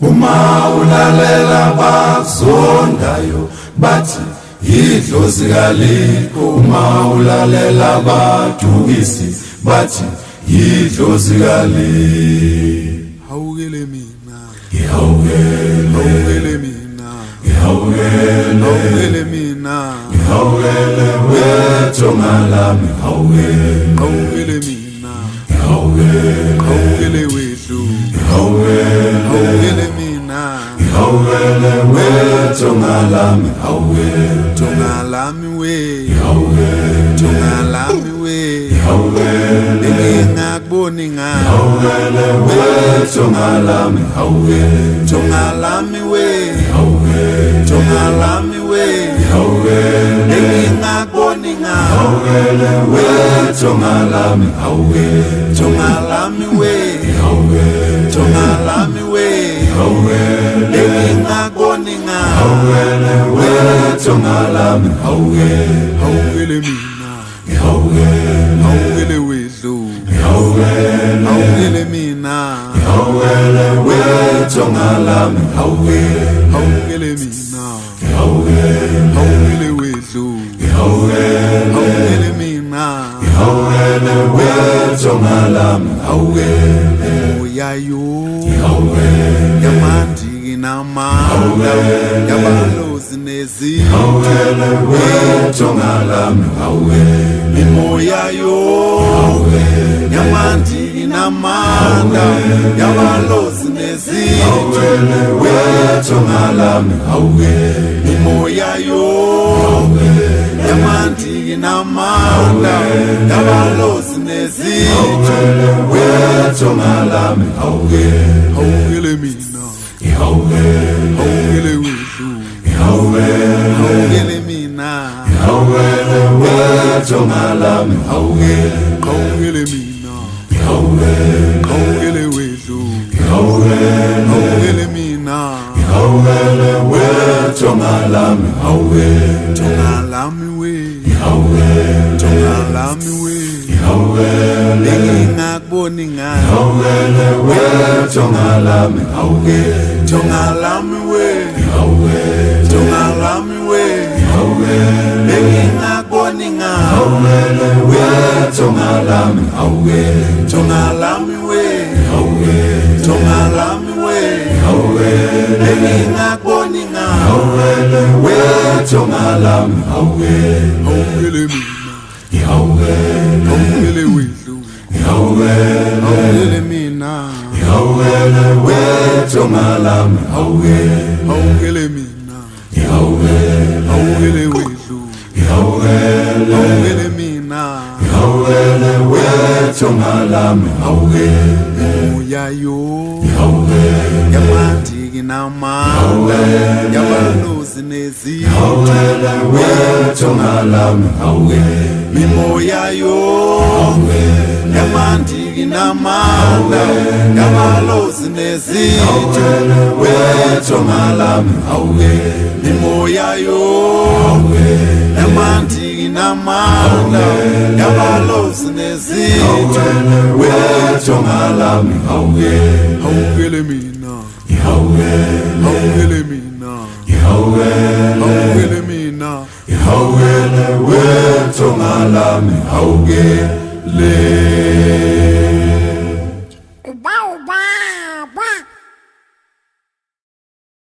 Uma ulalela bazondayo bathi idlozi kalikho. Uma ulalela badukisi bathi idlozi kalikho. Hawukele mina, Hawukele mina, Hawukele mina, wethu ngalami. hawukele mina, hawukele wethu, hawukele mina, wethu ngalami. Jonga lami we, jonga lami we, ngingakuboni ngawe, wethu ngalami. jonga lami we, jonga lami we, ngingakuboni ngawe, wethu ngalami. jonga lami we, jonga lami we, ngingakuboni ngawe, wethu ngalami. hawukele mina, hawukele wethu, hawukele mina, wethu ngalami. hawukele mina, hawukele wethu, hawukele mina, wethu ngalami. moyayo yamandiki namandla yabalozi nezitho wethu ngalami. moyayo yamandiki namandla yabalozi nezitho wethu ngalami. moyayo yamandiki namandla yabalozi nezitho wethu ngalami. hawukele mina, hawukele wethu, hawukele mina, wethu ngalami. hawukele mina, hawukele wethu, hawukele mina, wethu ngalami. jonga lami we, jonga lami we, ngingakuboni ngawe, wethu ngalami. jonga lami we, jonga lami we, ngingakuboni ngawe, wethu ngalami. jonga lami we, jonga lami we, ngingakuboni ngawe, wethu ngalami. hawukele mina, hawukele wethu, hawukele mina, wethu ngalami. hawukele mina, hawukele wethu, hawukele mina, wethu ngalami. moyayo yamandiki namandla yabalozi nezitho wethu ngalami. moyayo yamandiki namandla yabalozi nezitho wethu ngalami. moyayo yamandiki namandla yabalozi nezitho wethu ngalami. hawukele mina, hawukele mina, hawukele mina, wethu ngalami. hawukele. Uba uba.